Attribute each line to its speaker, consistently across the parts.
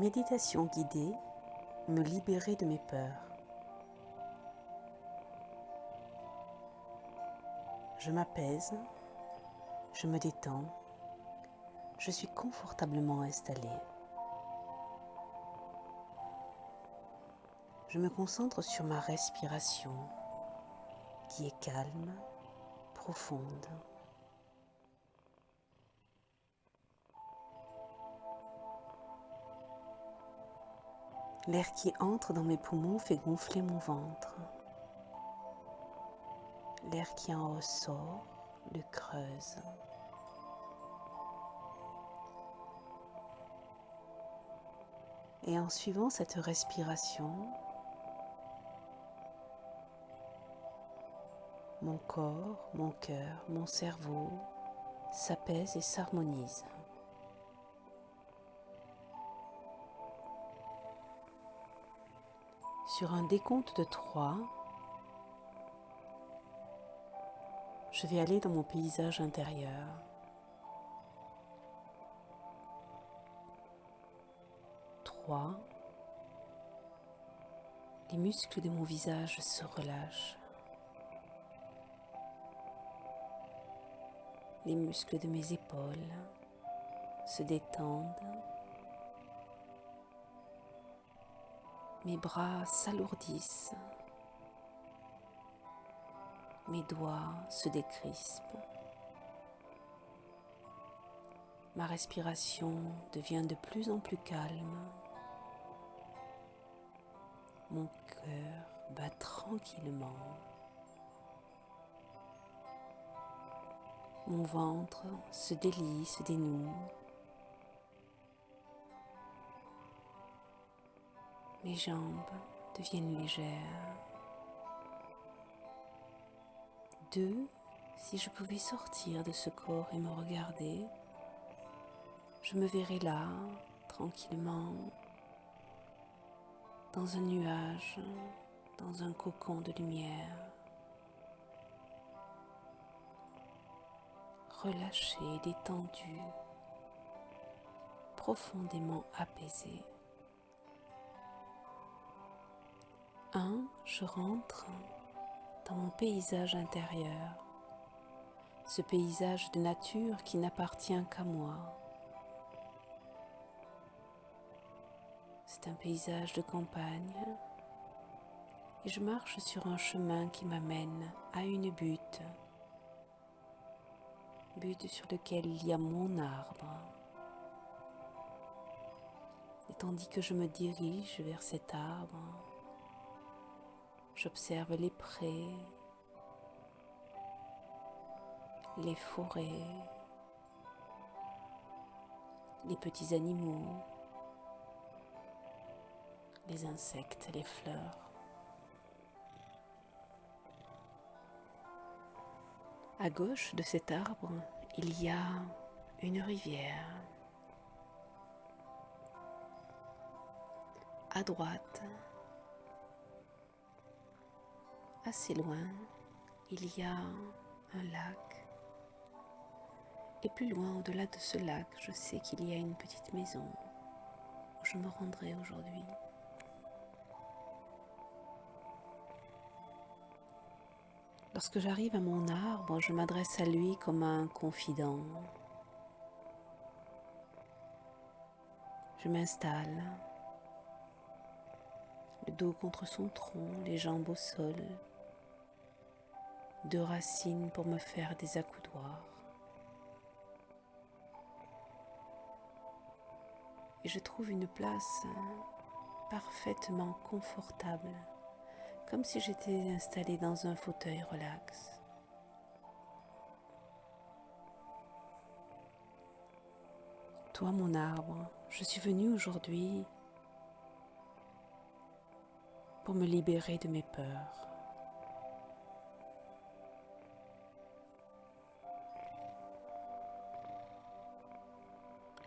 Speaker 1: méditation guidée, me libérer de mes peurs. Je m'apaise, je me détends, je suis confortablement installée. Je me concentre sur ma respiration qui est calme, profonde. L'air qui entre dans mes poumons fait gonfler mon ventre. L'air qui en ressort le creuse. Et en suivant cette respiration, mon corps, mon cœur, mon cerveau s'apaisent et s'harmonisent. Sur un décompte de 3, je vais aller dans mon paysage intérieur. 3, les muscles de mon visage se relâchent. Les muscles de mes épaules se détendent. Mes bras s'alourdissent. Mes doigts se décrispent. Ma respiration devient de plus en plus calme. Mon cœur bat tranquillement. Mon ventre se délie, se dénoue. Mes jambes deviennent légères. 2, si je pouvais sortir de ce corps et me regarder, je me verrais là, tranquillement, dans un nuage, dans un cocon de lumière, relâché, détendu, profondément apaisé. 1, je rentre dans mon paysage intérieur, ce paysage de nature qui n'appartient qu'à moi. C'est un paysage de campagne et je marche sur un chemin qui m'amène à une butte sur lequel il y a mon arbre. Et tandis que je me dirige vers cet arbre, j'observe les prés, les forêts, les petits animaux, les insectes, les fleurs. À gauche de cet arbre, il y a une rivière. À droite, assez loin, il y a un lac. Et plus loin, au-delà de ce lac, je sais qu'il y a une petite maison où je me rendrai aujourd'hui. Lorsque j'arrive à mon arbre, je m'adresse à lui comme à un confident. Je m'installe, le dos contre son tronc, les jambes au sol, 2 racines pour me faire des accoudoirs. Et je trouve une place parfaitement confortable, comme si j'étais installée dans un fauteuil relax. Toi, mon arbre, je suis venue aujourd'hui pour me libérer de mes peurs.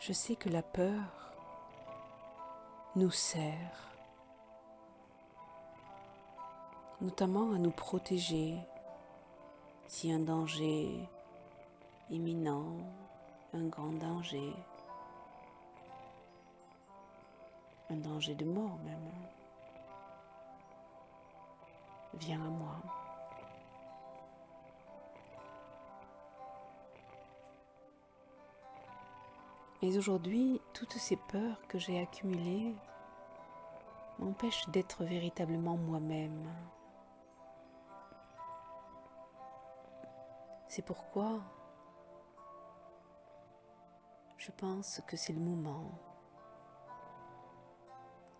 Speaker 1: Je sais que la peur nous sert, notamment à nous protéger si un danger imminent, un grand danger un danger de mort même, vient à moi. Mais aujourd'hui, toutes ces peurs que j'ai accumulées m'empêchent d'être véritablement moi-même. C'est pourquoi je pense que c'est le moment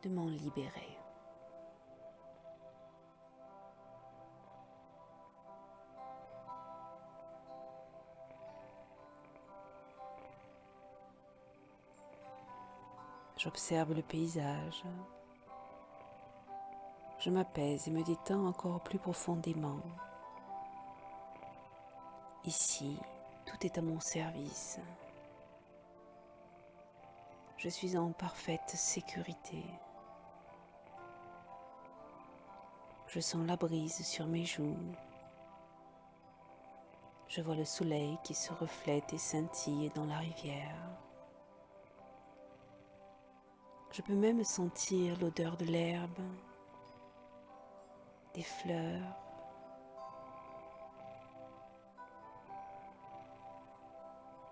Speaker 1: de m'en libérer. J'observe le paysage, je m'apaise et me détends encore plus profondément. Ici, tout est à mon service. Je suis en parfaite sécurité. Je sens la brise sur mes joues. Je vois le soleil qui se reflète et scintille dans la rivière. Je peux même sentir l'odeur de l'herbe, des fleurs.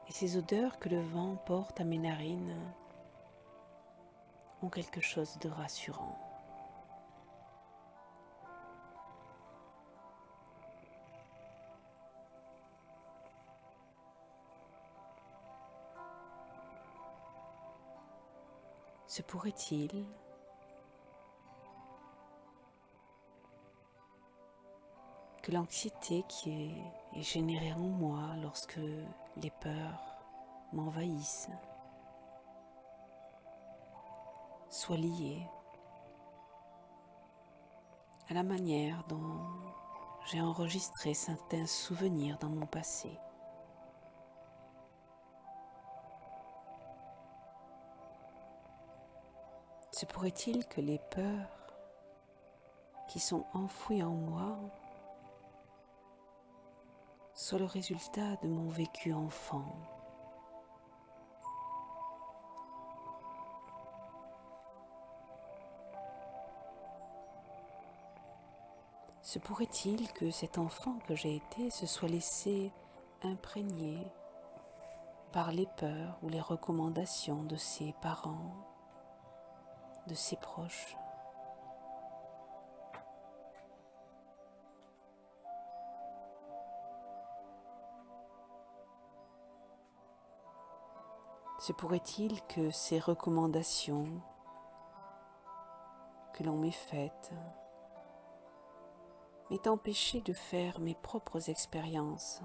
Speaker 1: Et ces odeurs que le vent porte à mes narines ont quelque chose de rassurant. Se pourrait-il que l'anxiété qui est générée en moi lorsque les peurs m'envahissent soit liée à la manière dont j'ai enregistré certains souvenirs dans mon passé? Se pourrait-il que les peurs qui sont enfouies en moi soient le résultat de mon vécu enfant? Se pourrait-il que cet enfant que j'ai été se soit laissé imprégner par les peurs ou les recommandations de ses parents, de ses proches? Se pourrait-il que ces recommandations que l'on m'ait faites m'aient empêché de faire mes propres expériences?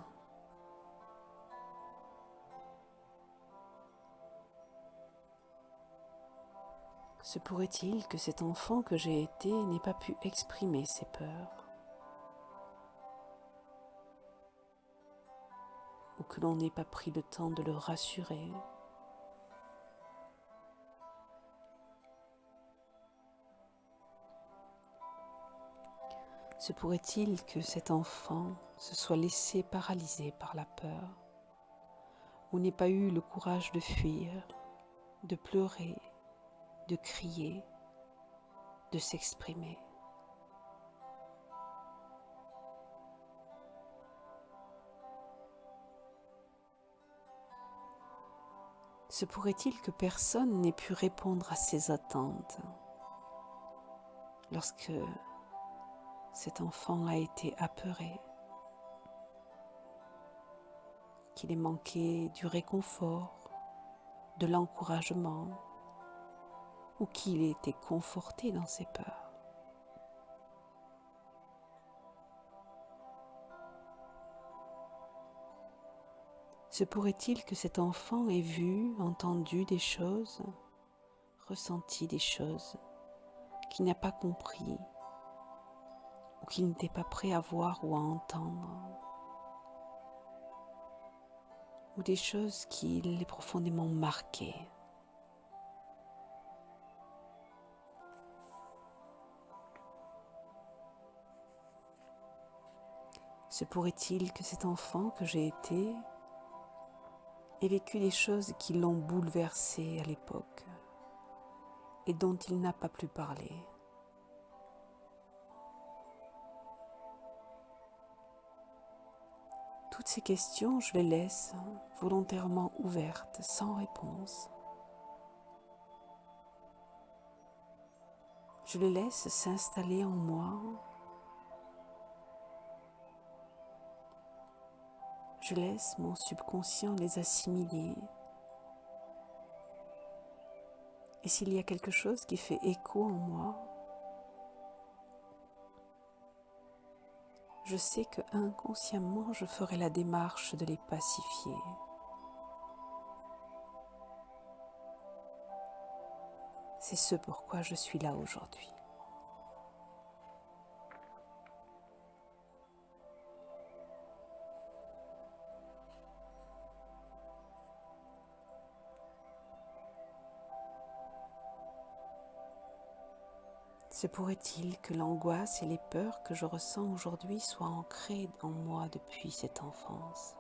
Speaker 1: Se pourrait-il que cet enfant que j'ai été n'ait pas pu exprimer ses peurs, ou que l'on n'ait pas pris le temps de le rassurer? Se pourrait-il que cet enfant se soit laissé paralyser par la peur, ou n'ait pas eu le courage de fuir, de pleurer, de crier, de s'exprimer? Se pourrait-il que personne n'ait pu répondre à ses attentes lorsque cet enfant a été apeuré, qu'il ait manqué du réconfort, de l'encouragement, ou qu'il ait été conforté dans ses peurs? Se pourrait-il que cet enfant ait vu, entendu des choses, ressenti des choses qu'il n'a pas compris ou qu'il n'était pas prêt à voir ou à entendre, ou des choses qui l'aient profondément marqué? Se pourrait-il que cet enfant que j'ai été ait vécu des choses qui l'ont bouleversé à l'époque, et dont il n'a pas pu parler. Toutes ces questions, je les laisse volontairement ouvertes, sans réponse. Je les laisse s'installer en moi. Je laisse mon subconscient les assimiler. Et s'il y a quelque chose qui fait écho en moi, je sais que inconsciemment je ferai la démarche de les pacifier. C'est ce pourquoi je suis là aujourd'hui. Se pourrait-il que l'angoisse et les peurs que je ressens aujourd'hui soient ancrées en moi depuis cette enfance?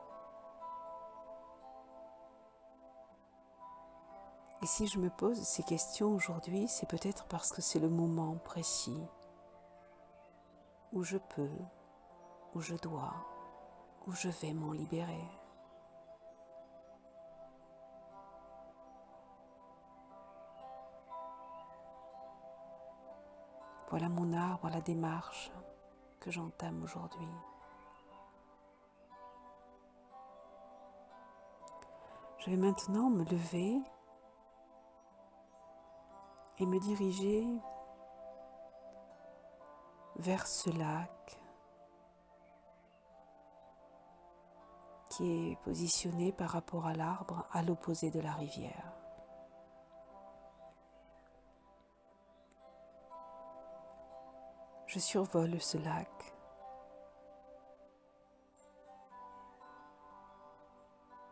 Speaker 1: Et si je me pose ces questions aujourd'hui, c'est peut-être parce que c'est le moment précis où je peux, où je dois, où je vais m'en libérer. Voilà mon arbre, la démarche que j'entame aujourd'hui. Je vais maintenant me lever et me diriger vers ce lac qui est positionné par rapport à l'arbre à l'opposé de la rivière. Je survole ce lac.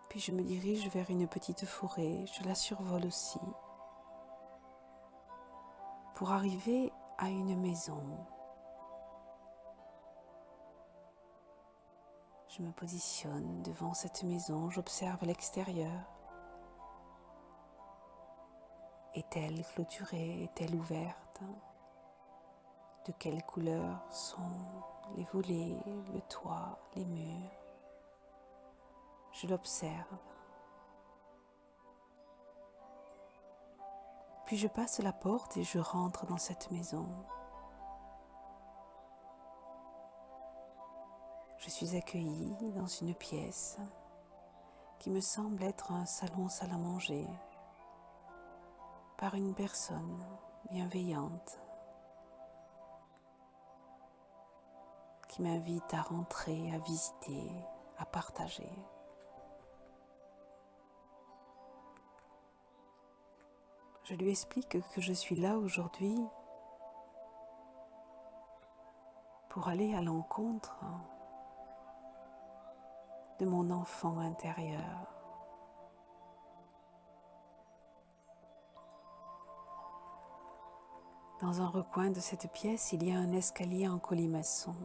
Speaker 1: Puis je me dirige vers une petite forêt, je la survole aussi, pour arriver à une maison. Je me positionne devant cette maison, j'observe l'extérieur. Est-elle clôturée? Est-elle ouverte? De quelle couleur sont les volets, le toit, les murs? Je l'observe. Puis je passe la porte et je rentre dans cette maison. Je suis accueillie dans une pièce qui me semble être un salon-salle à manger par une personne bienveillante qui m'invite à rentrer, à visiter, à partager. Je lui explique que je suis là aujourd'hui pour aller à l'encontre de mon enfant intérieur. Dans un recoin de cette pièce, il y a un escalier en colimaçon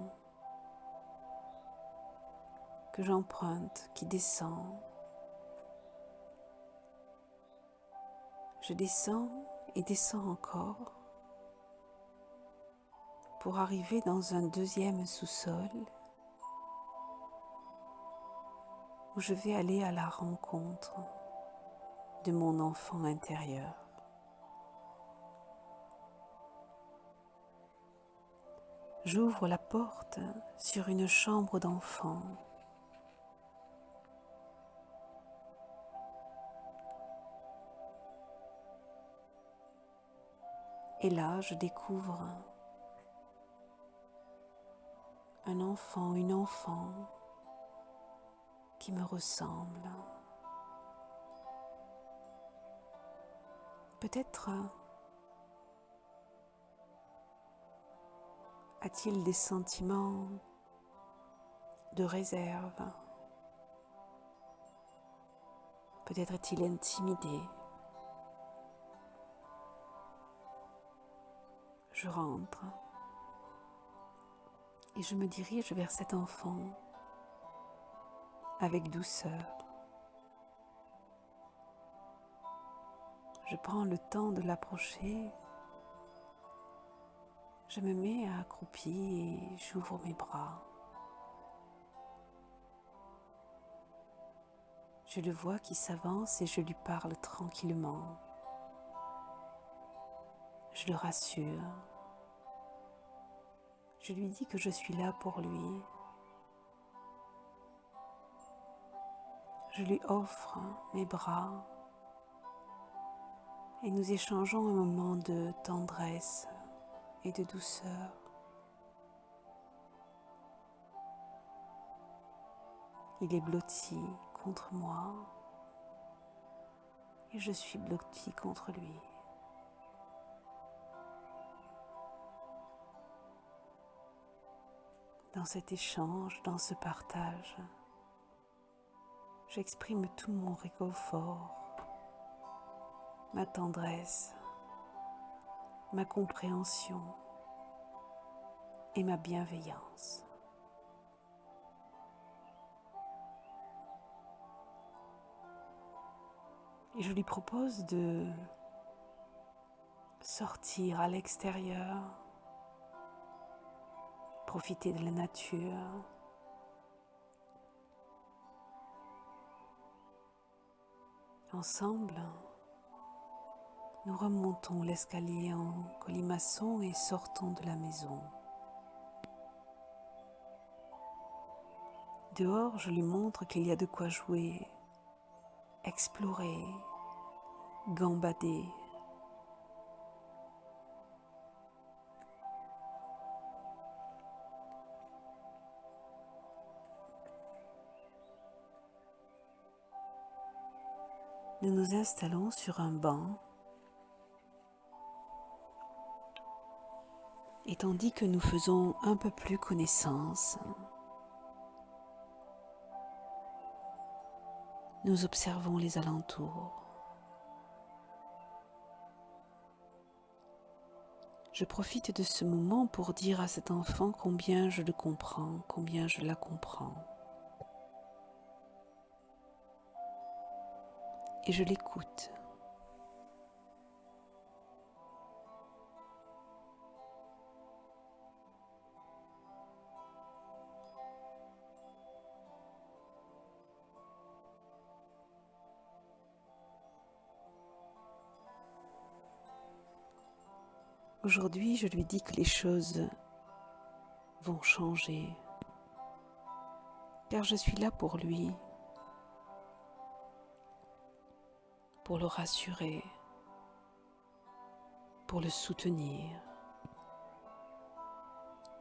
Speaker 1: que j'emprunte, qui descend. Je descends et descends encore pour arriver dans un deuxième sous-sol où je vais aller à la rencontre de mon enfant intérieur. J'ouvre la porte sur une chambre d'enfant. Et là, je découvre un enfant, une enfant qui me ressemble. Peut-être a-t-il des sentiments de réserve. Peut-être est-il intimidé. Je rentre et je me dirige vers cet enfant avec douceur. Je prends le temps de l'approcher. Je me mets accroupie et j'ouvre mes bras. Je le vois qui s'avance et je lui parle tranquillement. Je le rassure. Je lui dis que je suis là pour lui. Je lui offre mes bras et nous échangeons un moment de tendresse et de douceur. Il est blotti contre moi et je suis blotti contre lui. Dans cet échange, dans ce partage, j'exprime tout mon réconfort, ma tendresse, ma compréhension et ma bienveillance. Et je lui propose de sortir à l'extérieur, profiter de la nature. Ensemble, nous remontons l'escalier en colimaçon et sortons de la maison. Dehors, je lui montre qu'il y a de quoi jouer, explorer, gambader. Nous nous installons sur un banc et tandis que nous faisons un peu plus connaissance, nous observons les alentours. Je profite de ce moment pour dire à cet enfant combien je le comprends, combien je la comprends. Et je l'écoute. Aujourd'hui, je lui dis que les choses vont changer, car je suis là pour lui, pour le rassurer, pour le soutenir,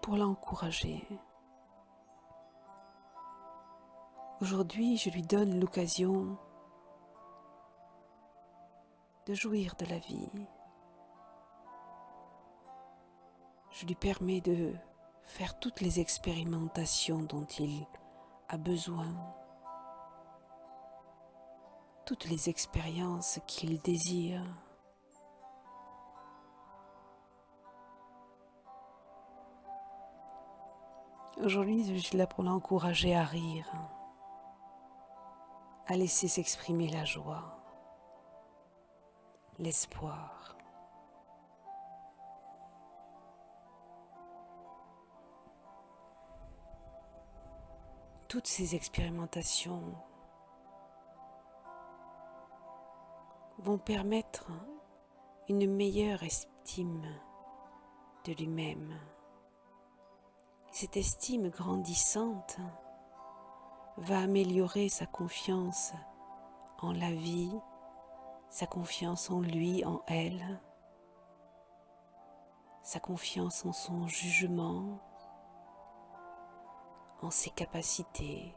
Speaker 1: pour l'encourager. Aujourd'hui, je lui donne l'occasion de jouir de la vie. Je lui permets de faire toutes les expérimentations dont il a besoin, toutes les expériences qu'il désire. Aujourd'hui, je suis là pour l'encourager à rire, à laisser s'exprimer la joie, l'espoir. Toutes ces expérimentations vont permettre une meilleure estime de lui-même. Cette estime grandissante va améliorer sa confiance en la vie, sa confiance en lui, en elle, sa confiance en son jugement, en ses capacités.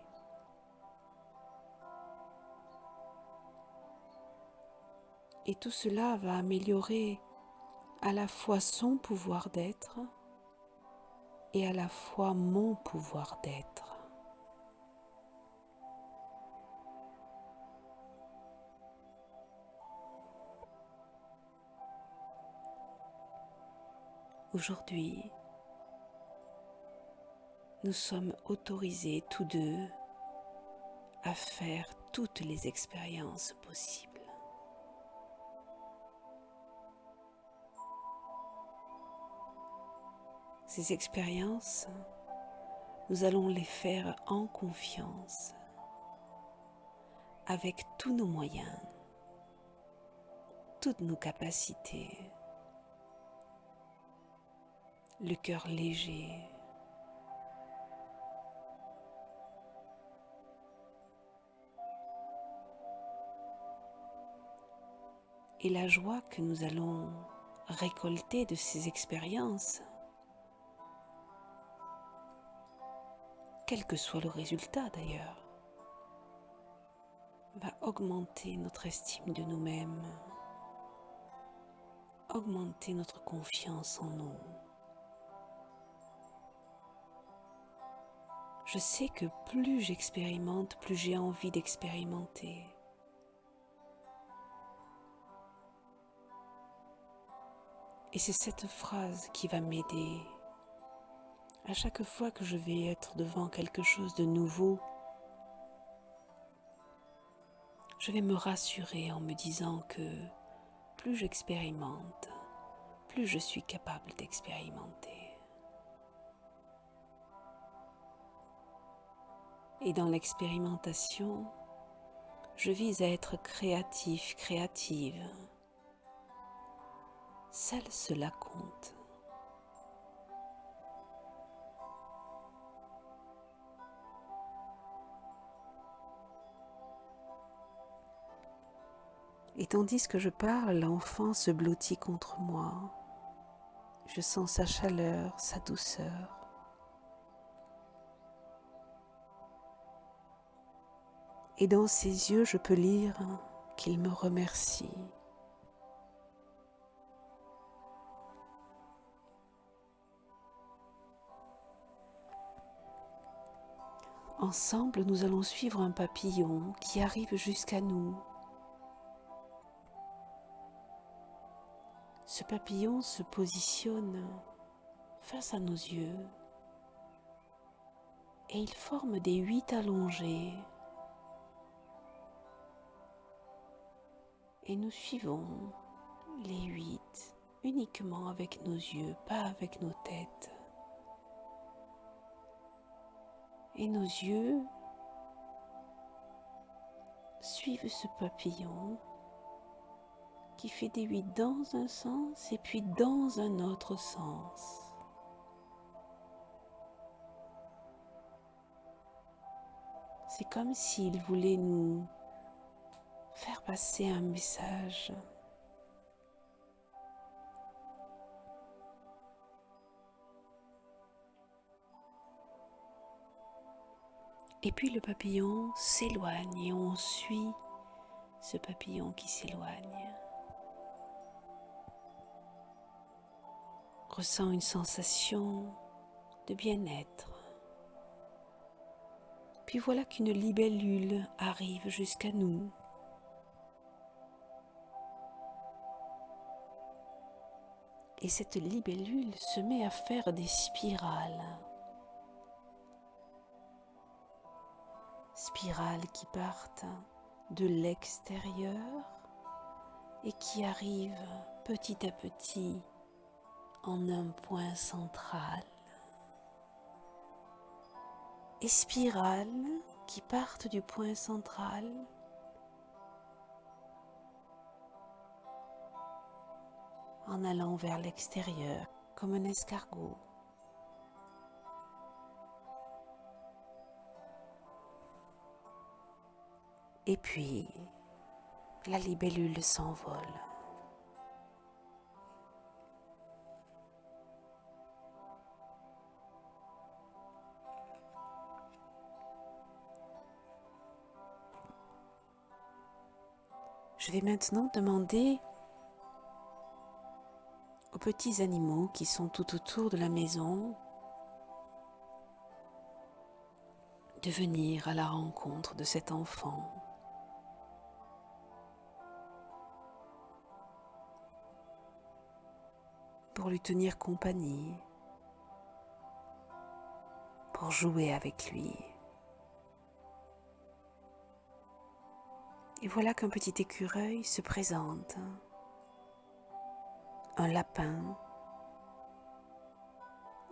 Speaker 1: Et tout cela va améliorer à la fois son pouvoir d'être et à la fois mon pouvoir d'être. Aujourd'hui, nous sommes autorisés tous deux à faire toutes les expériences possibles. Ces expériences, nous allons les faire en confiance, avec tous nos moyens, toutes nos capacités, le cœur léger. Et la joie que nous allons récolter de ces expériences, quel que soit le résultat d'ailleurs, va augmenter notre estime de nous-mêmes, augmenter notre confiance en nous. Je sais que plus j'expérimente, plus j'ai envie d'expérimenter. Et c'est cette phrase qui va m'aider. À chaque fois que je vais être devant quelque chose de nouveau, je vais me rassurer en me disant que plus j'expérimente, plus je suis capable d'expérimenter. Et dans l'expérimentation, je vise à être créatif, créative. Seul cela compte. Et tandis que je parle, l'enfant se blottit contre moi. Je sens sa chaleur, sa douceur. Et dans ses yeux, je peux lire qu'il me remercie. Ensemble, nous allons suivre un papillon qui arrive jusqu'à nous. Ce papillon se positionne face à nos yeux et il forme des 8 allongés. Et nous suivons les 8 uniquement avec nos yeux, pas avec nos têtes. Et nos yeux suivent ce papillon qui fait des 8 dans un sens et puis dans un autre sens. C'est comme s'il voulait nous faire passer un message. Et puis le papillon s'éloigne et on suit ce papillon qui s'éloigne. On ressent une sensation de bien-être. Puis voilà qu'une libellule arrive jusqu'à nous. Et cette libellule se met à faire des spirales. Spirales qui partent de l'extérieur et qui arrivent petit à petit en un point central. Et spirales qui partent du point central en allant vers l'extérieur comme un escargot. Et puis, la libellule s'envole. Je vais maintenant demander aux petits animaux qui sont tout autour de la maison de venir à la rencontre de cet enfant. Pour lui tenir compagnie, pour jouer avec lui. Et voilà qu'un petit écureuil se présente, un lapin,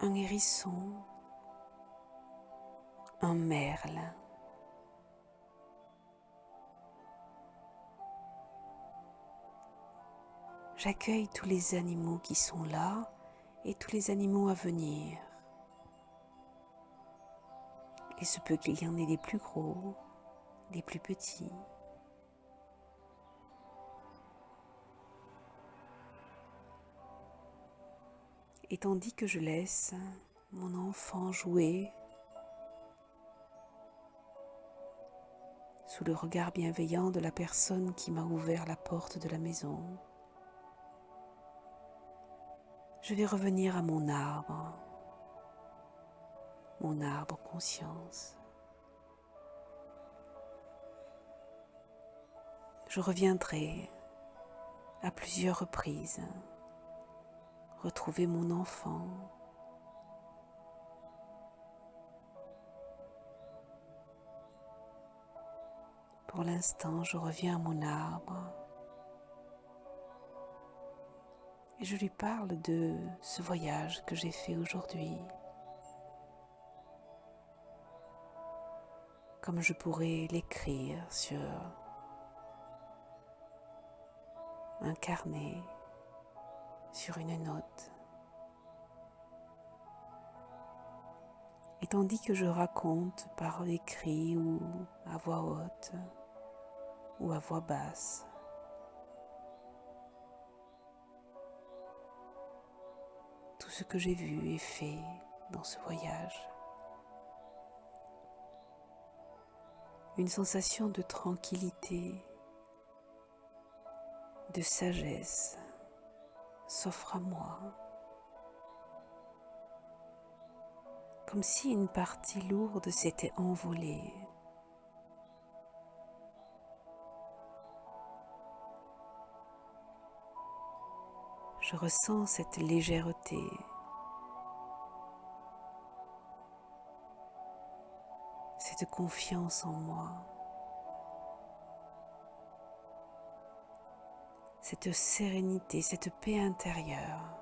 Speaker 1: un hérisson, un merle. J'accueille tous les animaux qui sont là et tous les animaux à venir. Il se peut qu'il y en ait des plus gros, des plus petits. Et tandis que je laisse mon enfant jouer sous le regard bienveillant de la personne qui m'a ouvert la porte de la maison, je vais revenir à mon arbre conscience. Je reviendrai à plusieurs reprises retrouver mon enfant, pour l'instant, je reviens à mon arbre et je lui parle de ce voyage que j'ai fait aujourd'hui. Comme je pourrais l'écrire sur un carnet, sur une note. Et tandis que je raconte par écrit ou à voix haute ou à voix basse, tout ce que j'ai vu et fait dans ce voyage, une sensation de tranquillité, de sagesse s'offre à moi, comme si une partie lourde s'était envolée. Je ressens cette légèreté, cette confiance en moi, cette sérénité, cette paix intérieure,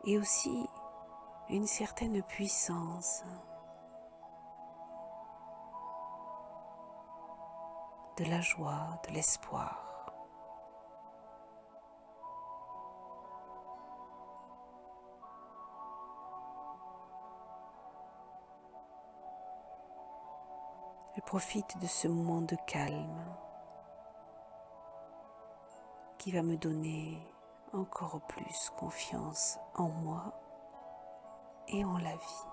Speaker 1: et aussi une certaine puissance de la joie, de l'espoir. Je profite de ce moment de calme qui va me donner encore plus confiance en moi et en la vie.